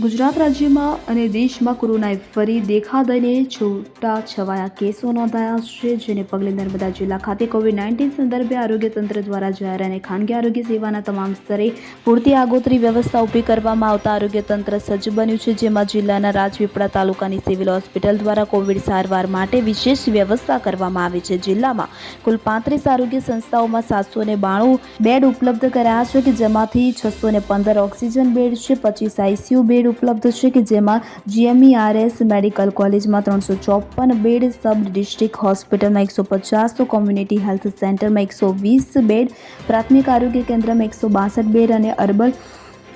ગુજરાત રાજ્યમાં અને દેશમાં કોરોનાએ ફરી દેખા દઈને છૂટા છવાયા કેસો નોંધાયા છે, જેને પગલે નર્મદા જિલ્લા ખાતે કોવિડ-19 સંદર્ભે આરોગ્ય તંત્ર દ્વારા જાહેર અને ખાનગી આરોગ્ય સેવાના તમામ સ્તરે પૂરતી આગોતરી વ્યવસ્થા ઊભી કરવામાં આવતા આરોગ્ય તંત્ર સજ્જ બન્યું છે, જેમાં જિલ્લાના રાજપીપળા તાલુકાની સિવિલ હોસ્પિટલ દ્વારા કોવિડ સારવાર માટે વિશેષ વ્યવસ્થા કરવામાં આવી છે. જિલ્લામાં કુલ 35 આરોગ્ય સંસ્થાઓમાં 792 બેડ ઉપલબ્ધ કરાયા છે, કે જેમાંથી 615 ઓક્સિજન બેડ છે, 25 આઈસીયુ બેડ ઉપલબ્ધ છે, કે જેમાં જીએમઈઆરએસ મેડિકલ કોલેજમાં 354 બેડ, સબ ડિસ્ટ્રિક્ટ હોસ્પિટલમાં 150, તો કોમ્યુનિટી હેલ્થ સેન્ટરમાં 120 બેડ, પ્રાથમિક આરોગ્ય કેન્દ્રમાં 162 બેડ અને અર્બન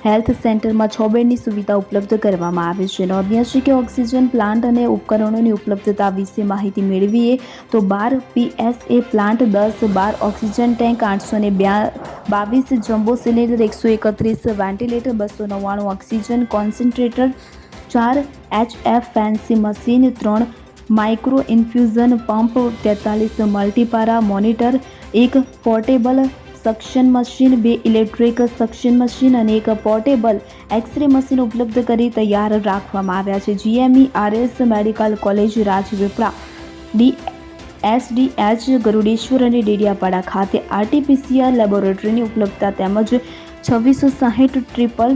હેલ્થ સેન્ટરમાં 6 બેડની સુવિધા ઉપલબ્ધ કરવામાં આવી છે. નોંધનીય છે કે ઓક્સિજન પ્લાન્ટ અને ઉપકરણોની ઉપલબ્ધતા વિશે માહિતી મેળવીએ તો 12 PSA plant, 10 12 oxygen tank, 822 jumbo cylinder, 131 ventilator, 299 oxygen concentrator, 4 HF ફેન્સી machine, 3 micro infusion pump, 43 multipara monitor, 1 portable suction machine, 2 electric suction machine અને 1 પોર્ટેબલ એક્સરે મશીન ઉપલબ્ધ કરી તૈયાર રાખવામાં આવ્યા છે. GMERS medical college Rajpipla, SDH Garudeshwar અને ડેડિયાપાડા ખાતે આરટીપીસીઆર લેબોરેટરીની ઉપલબ્ધતા તેમજ 2660 triple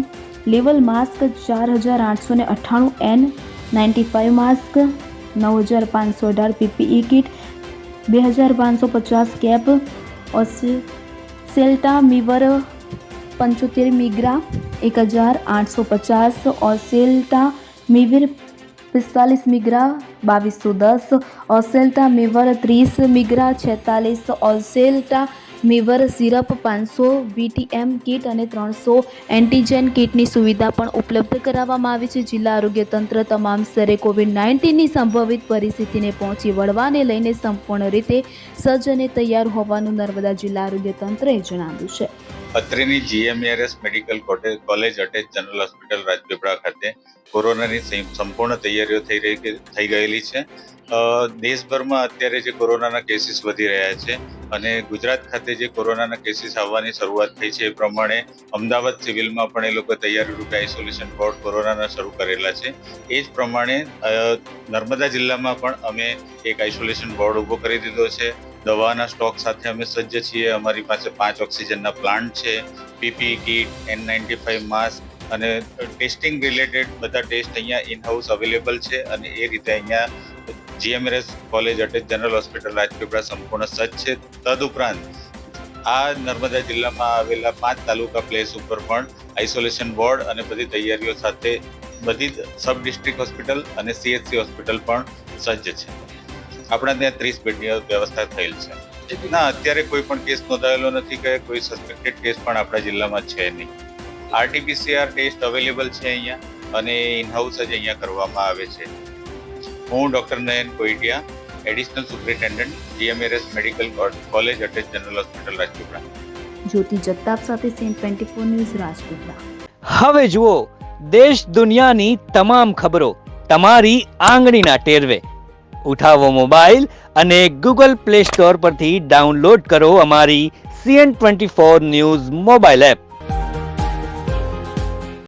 level mask, 4898 N95 mask, 9518 PPE kit, 2550 cap, oseltamivir 75 મિગ્રા, 1850 ઓસેલ્ટા મીવર 45 મિગ્રા, 2210 ઓસેલ્ટા મીવર 30 મિગ્રા, 46 oseltamivir syrup, 500 VTM kit અને 300 એન્ટીજેન કિટની સુવિધા પણ ઉપલબ્ધ કરાવવામાં આવી છે. જિલ્લા આરોગ્ય તંત્ર તમામ સ્તરે કોવિડ-19ની સંભવિત પરિસ્થિતિને પહોંચી વળવાને લઈને સંપૂર્ણ રીતે સજ્જ અને તૈયાર હોવાનું નર્મદા જિલ્લા આરોગ્ય તંત્રએ જણાવ્યું છે. અત્રેની GMERS medical college attach general hospital Rajpipla ખાતે કોરોનાની સંપૂર્ણ તૈયારીઓ થઈ ગયેલી છે. દેશભરમાં અત્યારે જે કોરોનાના કેસીસ વધી રહ્યા છે અને ગુજરાત ખાતે જે કોરોનાના કેસીસ આવવાની શરૂઆત થઈ છે એ પ્રમાણે અમદાવાદ સિવિલમાં પણ એ લોકો તૈયારી રૂપે આઇસોલેશન બોર્ડ કોરોનાના શરૂ કરેલા છે. એ જ પ્રમાણે નર્મદા જિલ્લામાં પણ અમે એક આઇસોલેશન બોર્ડ ઊભો કરી દીધો છે. દવાના સ્ટોક સાથે અમે સજ્જ છીએ. અમારી પાસે 5 ઓક્સિજનના પ્લાન્ટ છે, પીપીઈ કિટ, N95 માસ્ક અને ટેસ્ટિંગ રિલેટેડ બધા ટેસ્ટ અહીંયા ઇન હાઉસ અવેલેબલ છે અને એ રીતે અહીંયા GMERS college attach general hospital Rajpipla સંપૂર્ણ સજ્જ છે. તદુપરાંત આ નર્મદા જિલ્લામાં આવેલા 5 તાલુકા પ્લેસ ઉપર પણ આઇસોલેશન બોર્ડ અને બધી તૈયારીઓ સાથે બધી સબ ડિસ્ટ્રિક્ટ હોસ્પિટલ અને સીએચસી હોસ્પિટલ પણ સજ્જ છે. આપણા ત્યાં 30 બેડની વ્યવસ્થા થયેલ છે. ના, અત્યારે કોઈ પણ કેસ નોંધાયેલો નથી કે કોઈ સસ્પેક્ટેડ કેસ પણ આપણા જિલ્લામાં છે નહીં. આરટીપીસીઆર ટેસ્ટ અવેલેબલ છે અહીંયા અને ઇનહાઉસ જ અહીંયા કરવામાં આવે છે. હું doctor Nayan Koitiya, additional superintendent, GMERS medical college attach general hospital Rajpipla. Jyoti Jagtap સાથે સેન 24 ન્યૂઝ રાજપીપળા. હવે જુઓ દેશ દુનિયાની તમામ ખબરો તમારી આંગળીના ટેરવે. ઉઠાવો મોબાઈલ અને ગૂગલ પ્લે સ્ટોર પરથી ડાઉનલોડ કરો અમારી CN24 ન્યૂઝ મોબાઈલ એપ.